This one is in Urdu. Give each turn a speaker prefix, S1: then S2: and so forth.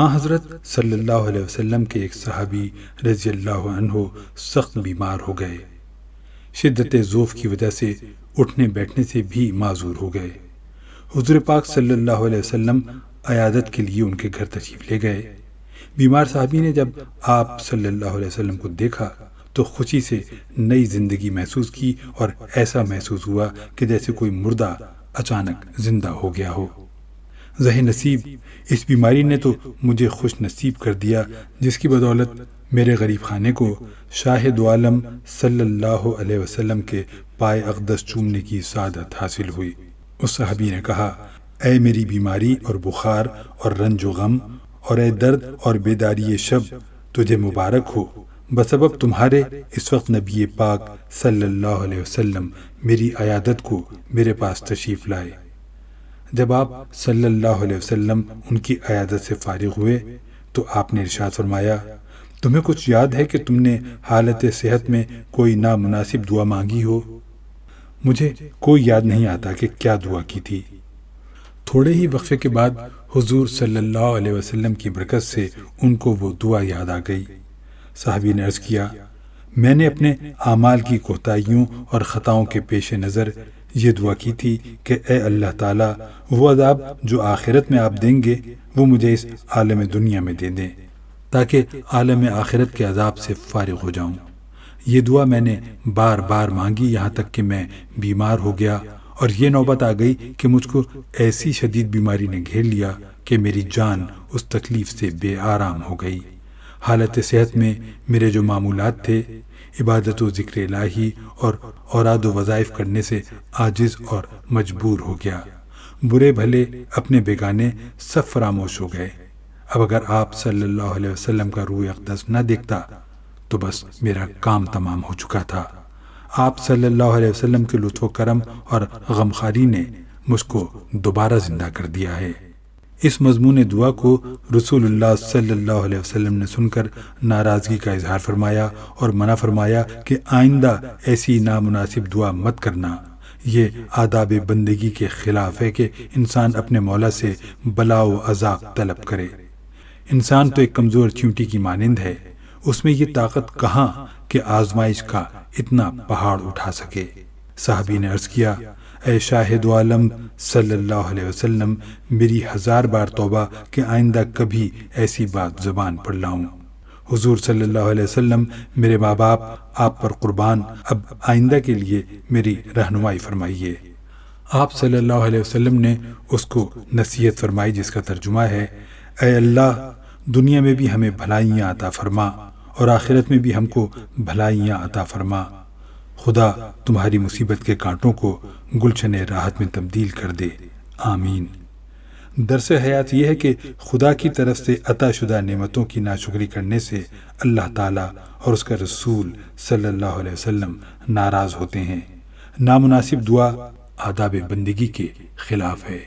S1: حضرت صلی اللہ علیہ وسلم کے ایک صحابی رضی اللہ عنہ سخت بیمار ہو گئے، شدت ضعف کی وجہ سے اٹھنے بیٹھنے سے بھی معذور ہو گئے۔ حضور پاک صلی اللہ علیہ وسلم عیادت کے لیے ان کے گھر تشریف لے گئے۔ بیمار صحابی نے جب آپ صلی اللہ علیہ وسلم کو دیکھا تو خوشی سے نئی زندگی محسوس کی اور ایسا محسوس ہوا کہ جیسے کوئی مردہ اچانک زندہ ہو گیا ہو۔ زہ نصیب، اس بیماری نے تو مجھے خوش نصیب کر دیا جس کی بدولت میرے غریب خانے کو شاہ دو عالم صلی اللہ علیہ وسلم کے پائے اقدس چومنے کی سعادت حاصل ہوئی۔ اس صحابی نے کہا، اے میری بیماری اور بخار اور رنج و غم، اور اے درد اور بیداری شب، تجھے مبارک ہو، بسبب تمہارے اس وقت نبی پاک صلی اللہ علیہ وسلم میری عیادت کو میرے پاس تشریف لائے۔ جب آپ صلی اللہ علیہ وسلم ان کی عیادت سے فارغ ہوئے تو آپ نے ارشاد فرمایا، تمہیں کچھ یاد ہے کہ تم نے حالت صحت میں کوئی نامناسب دعا مانگی ہو؟ مجھے کوئی یاد نہیں آتا کہ کیا دعا کی تھی۔ تھوڑے ہی وقفے کے بعد حضور صلی اللہ علیہ وسلم کی برکت سے ان کو وہ دعا یاد آ گئی۔ صحابی نے عرض کیا، میں نے اپنے اعمال کی کوتاہیوں اور خطاؤں کے پیش نظر یہ دعا کی تھی کہ اے اللہ تعالیٰ، وہ عذاب جو آخرت میں آپ دیں گے وہ مجھے اس عالم دنیا میں دے دیں تاکہ عالم آخرت کے عذاب سے فارغ ہو جاؤں۔ یہ دعا میں نے بار بار مانگی یہاں تک کہ میں بیمار ہو گیا اور یہ نوبت آ گئی کہ مجھ کو ایسی شدید بیماری نے گھیر لیا کہ میری جان اس تکلیف سے بے آرام ہو گئی۔ حالت صحت میں میرے جو معمولات تھے، عبادت و ذکر الہی اور اوراد و وظائف کرنے سے عاجز اور مجبور ہو گیا۔ برے بھلے اپنے بیگانے سب فراموش ہو گئے۔ اب اگر آپ صلی اللہ علیہ وسلم کا روح اقدس نہ دیکھتا تو بس میرا کام تمام ہو چکا تھا۔ آپ صلی اللہ علیہ وسلم کے لطف و کرم اور غمخواری نے مجھ کو دوبارہ زندہ کر دیا ہے۔ اس مضمون دعا کو رسول اللہ صلی اللہ علیہ وسلم نے سن کر ناراضگی کا اظہار فرمایا اور منع فرمایا کہ آئندہ ایسی نامناسب دعا مت کرنا۔ یہ آداب بندگی کے خلاف ہے کہ انسان اپنے مولا سے بلا و عذاب طلب کرے۔ انسان تو ایک کمزور چیونٹی کی مانند ہے، اس میں یہ طاقت کہاں کہ آزمائش کا اتنا پہاڑ اٹھا سکے۔ صحابی نے عرض کیا، اے شاہد عالم صلی اللہ علیہ وسلم، میری 1000 بار توبہ کہ آئندہ کبھی ایسی بات زبان پر لاؤں۔ حضور صلی اللہ علیہ وسلم، میرے ماں باپ آپ پر قربان، اب آئندہ کے لیے میری رہنمائی فرمائیے۔ آپ صلی اللہ علیہ وسلم نے اس کو نصیحت فرمائی جس کا ترجمہ ہے، اے اللہ، دنیا میں بھی ہمیں بھلائیاں عطا فرما اور آخرت میں بھی ہم کو بھلائیاں عطا فرما۔ خدا تمہاری مصیبت کے کانٹوں کو گلشن راحت میں تبدیل کر دے، آمین۔ درس حیات یہ ہے کہ خدا کی طرف سے عطا شدہ نعمتوں کی ناشکری کرنے سے اللہ تعالیٰ اور اس کا رسول صلی اللہ علیہ وسلم ناراض ہوتے ہیں۔ نامناسب دعا آداب بندگی کے خلاف ہے۔